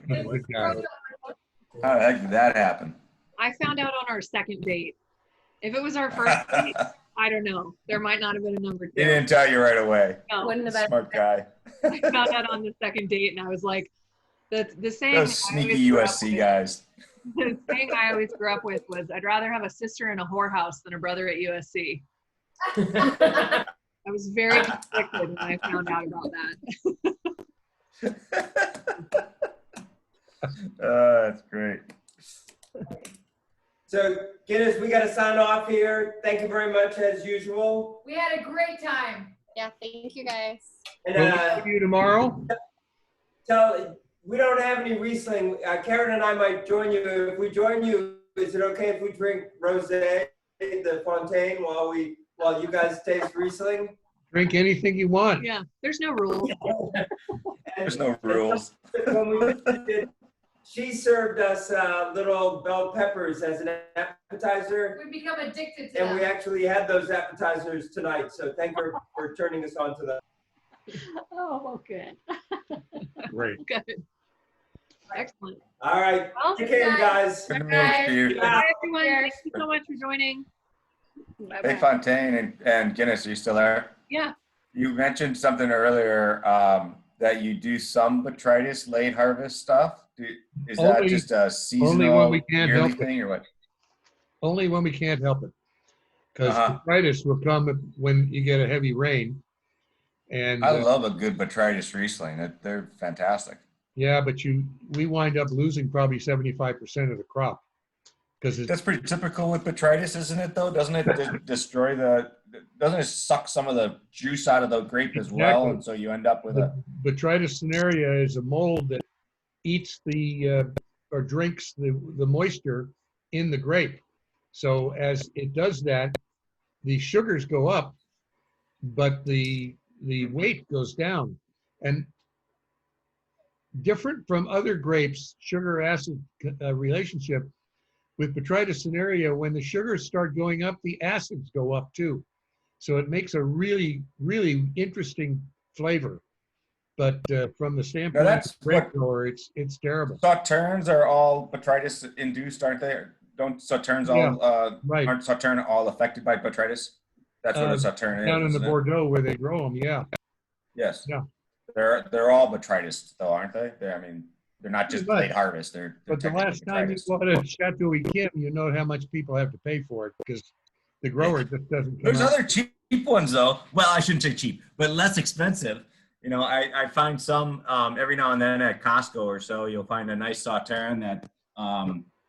He's a good guy. How the heck did that happen? I found out on our second date. If it was our first date, I don't know. There might not have been a number two. He didn't tell you right away. No. Wouldn't have been. Smart guy. I found out on the second date, and I was like, the saying. Those sneaky USC guys. The saying I always grew up with was, "I'd rather have a sister in a whorehouse than a brother at USC." I was very conflicted when I found out about that. That's great. So Guinness, we got to sign off here. Thank you very much as usual. We had a great time. Yeah, thank you guys. And Will we see you tomorrow? we don't have any Riesling. Karen and I might join you. If we join you, is it okay if we drink rosé, the Fontaine, while you guys taste Riesling? Drink anything you want. Yeah, there's no rules. There's no rules. When we visited, she served us little bell peppers as an appetizer, We become addicted to and we them. actually had those appetizers tonight. So thank her for turning us on to that. Oh, good. Great. Good. Excellent. All right, Well, take care, guys. Good to meet you. Bye, everyone. Thank you so much for joining. Hey, Fontaine and Guinness, are you still there? Yeah. You mentioned something earlier that you do some botrytis late harvest stuff. Is that Only- just a only when seasonal we can't yearly help it. thing or what? Only when we can't help it. Because Uh-huh. botrytis will come when you get a heavy rain. And I love a good botrytis Riesling. They're fantastic. yeah, but we wind up losing probably 75% of the crop. Because That's pretty typical with botrytis, isn't it, though? Doesn't it destroy doesn't it suck some of the juice out of the grape as well? Exactly. And so you end up with a, botrytis cinerea is a mold that eats or drinks the moisture in the grape. So as it does that, the sugars go up, but the weight goes down. And different from other grapes, sugar-acid relationship, with botrytis cinerea, when the sugars start going up, the acids go up too. So it makes a really, really interesting flavor. But from the standpoint of that's grape grower, it's terrible. sauternes are all botrytis induced, aren't they? Don't sauternes all right. aren't sauterne all affected by botrytis? That's what a sauterne is. Down in the isn't it? Bordeaux where they grow them, yeah. Yes. Yeah. They're all botrytis though, aren't they? I mean, They're not just Pretty much. late harvest. They're But the last time you botrytis. bought a Chateau Yquem, you know how much people have to pay for it because the grower just doesn't come There's out. other cheap ones though. Well, I shouldn't say cheap, but less expensive. You know, I find some every now and then at Costco or so, you'll find a nice Sauternes that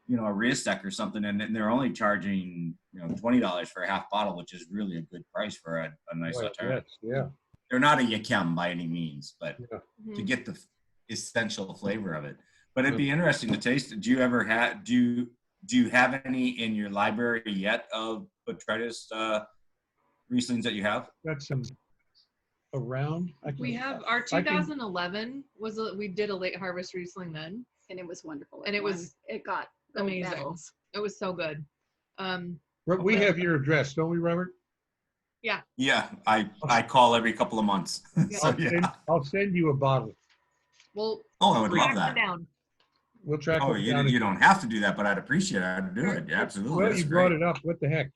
you know, a Riesec or something, and they're only charging, you know, $20 for a half bottle, which is really a good price for a nice Boy, Sauternes. yes, yeah. They're not a Yquem by any means, but Yeah. to get the essential flavor of it. But it'd be interesting to taste it. Do you ever have do you have any in your library yet of botrytis Rieslings that you have? Got some around. We have our 2011 we did a late harvest Riesling then, And it was wonderful. and it was it got gold amazing. medals. It was so good. We have your address, don't we, Robert? Yeah, I call every couple of months. So, yeah. I'll send you a bottle. Well, Oh, I would love track that. it down. We'll track Oh, it you, down. you don't have to do that, but I'd appreciate it. I'd do it. Yeah, absolutely. Well, That's you brought great. it up. What the heck?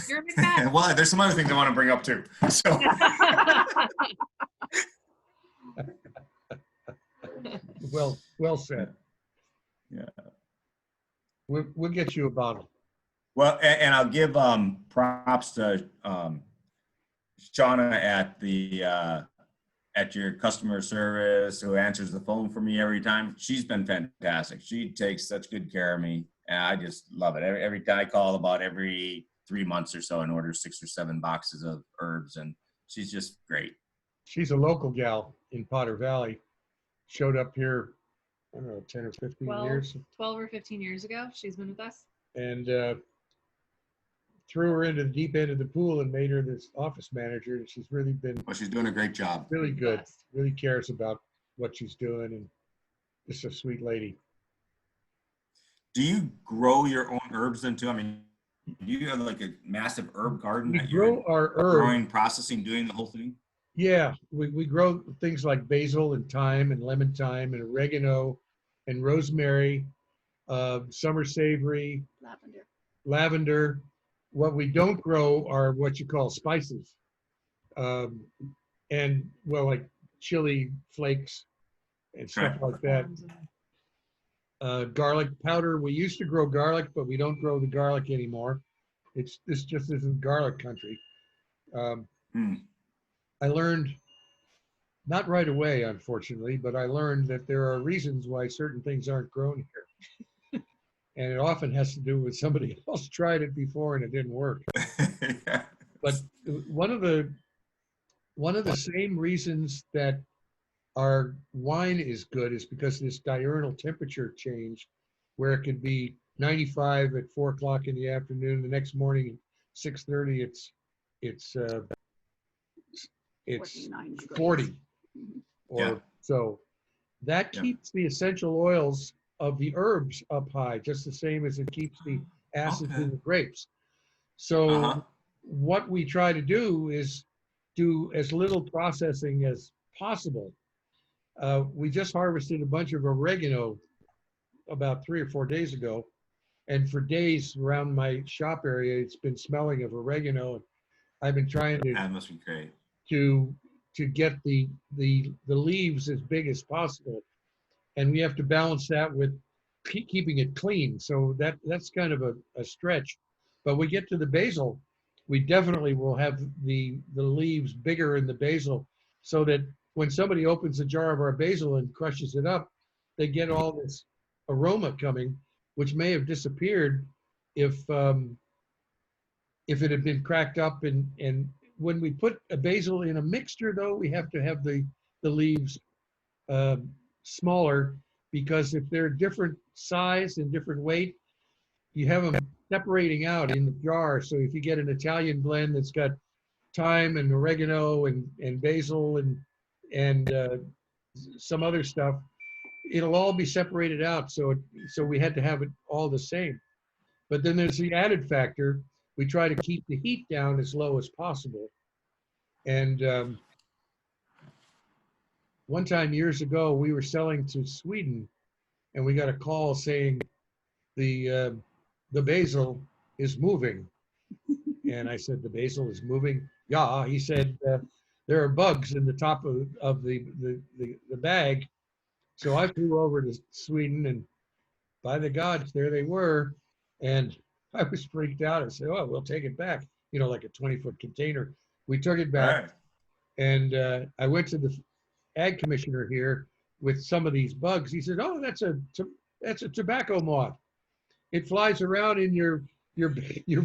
You're a big fan. Well, there's some other things I want to bring up too. So Well said. Yeah. We'll get you a bottle. Well, and I'll give props to Shauna at your customer service who answers the phone for me every time. She's been fantastic. She takes such good care of me, and I just love it. Every time I call about every 3 months or so and order 6 or 7 boxes of herbs, and she's just great. She's a local gal in Potter Valley. Showed up here, I don't know, 10 or 15 years. 12 or 15 years ago, she's been with us. And threw her into the deep end of the pool and made her this office manager. And she's really been Well, she's doing a great job. really good. Really cares about what she's doing, and just a sweet lady. Do you grow your own herbs then too? I mean, do you have like a massive herb garden We that grow you're our herbs. growing, processing, doing the whole thing? Yeah, we grow things like basil and thyme and lemon thyme and oregano and rosemary, summer savory, lavender. What we don't grow are what you call spices, and well, like chili flakes and stuff like that. Garlic powder. We used to grow garlic, but we don't grow the garlic anymore. This just isn't garlic country. I learned, not right away, unfortunately, but I learned that there are reasons why certain things aren't grown here. And it often has to do with somebody else tried it before and it didn't work. Yeah. But one of the same reasons that our wine is good is because of this diurnal temperature change, where it could be 95 at 4 o'clock in the afternoon. The next morning, 6:30, it's 40 or so. That keeps the essential oils of the herbs up high, just the same as it keeps the acids in the grapes. So what we try to do is do as little processing as possible. We just harvested a bunch of oregano about 3 or 4 days ago. And for days around my shop area, it's been smelling of oregano. I've been trying to That must be great. to get the leaves as big as possible, and we have to balance that with keeping it clean. So that's kind of a stretch. But we get to the basil, we definitely will have the leaves bigger in the basil, so that when somebody opens a jar of our basil and crushes it up, they get all this aroma coming, which may have disappeared if it had been cracked up. And when we put a basil in a mixture, though, we have to have the leaves smaller, because if they're different size and different weight, you have them separating out in the jar. So if you get an Italian blend that's got thyme and oregano and basil and some other stuff, it'll all be separated out. So we had to have it all the same. But then there's the added factor. We try to keep the heat down as low as possible. And one time years ago, we were selling to Sweden, and we got a call saying the basil is moving. And I said, the basil is moving? Yeah. He said, there are bugs in the top of the bag. So I flew over to Sweden, and by the gods, there they were. And I was freaked out. I said, oh, we'll take it back, like a 20-foot container. We took it back. Right. And I went to the ag commissioner here with some of these bugs. He said, oh, that's a tobacco moth. It flies around in your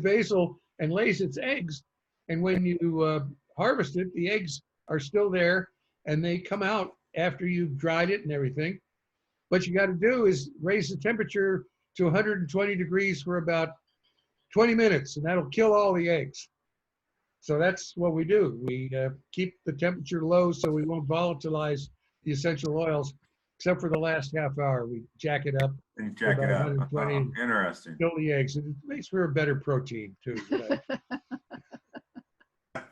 basil and lays its eggs. And when you harvest it, the eggs are still there and they come out after you've dried it and everything. What you got to do is raise the temperature to 120 degrees for about 20 minutes, and that'll kill all the eggs. So that's what we do. We keep the temperature low so we won't volatilize the essential oils, except for the last half hour. We jack it up. And jack it up. 120 Oh, interesting. Kill the eggs. And it makes for a better protein, too.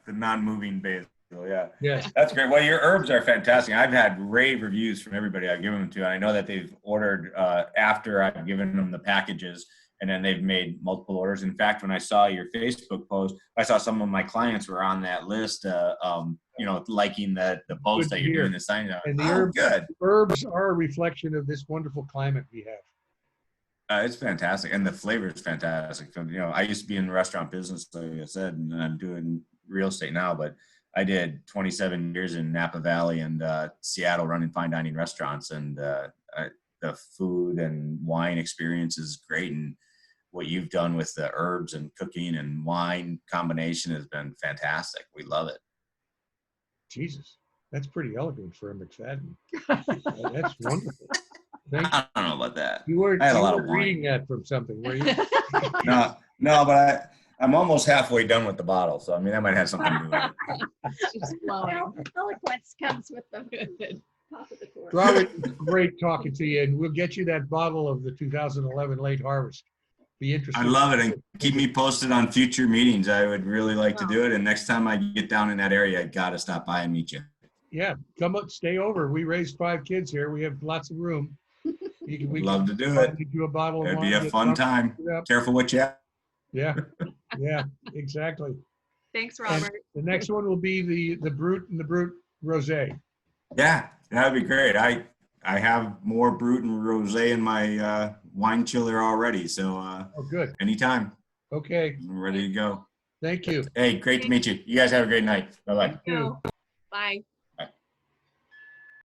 The non-moving basil, yeah. Yes. That's great. Well, your herbs are fantastic. I've had rave reviews from everybody I've given them to. I know that they've ordered after I've given them the packages, and then they've made multiple orders. In fact, when I saw your Facebook post, I saw some of my clients were on that list, liking the post that you're doing the sign on. And the good. Herbs are a reflection of this wonderful climate we have. It's fantastic, and the flavor is fantastic. I used to be in the restaurant business, like I said, and I'm doing real estate now, but I did 27 years in Napa Valley and Seattle running fine dining restaurants, and the food and wine experience is great. And what you've done with the herbs and cooking and wine combination has been fantastic. We love it. Jesus, that's pretty elegant for a McFadden. That's wonderful. I don't know about that. You weren't of reading that from something, were you? No, but I'm almost halfway done with the bottle, so I mean, that might have something to do with it. Just flowing. Eloquence comes with the top of the course. Robert, it's great talking to you, and we'll get you that bottle of the 2011 late harvest. Be interested. I love it, and keep me posted on future meetings. I would really like to do it, and next time I get down in that area, I gotta stop by and meet you. Yeah, come up, stay over. We raised 5 kids here. We have lots of room. We love to do it. You a bottle of It'd wine, be a fun time. Careful what you have. Yeah, yeah, exactly. Thanks, Robert. And the next one will be the Brut and the Brut Rosé. Yeah, that'd be great. I have more Brut and Rosé in my wine chiller already, so oh, good. Anytime. Okay. I'm ready to go. Thank you. Hey, great to meet you. You guys have a great night. Bye-bye. Bye.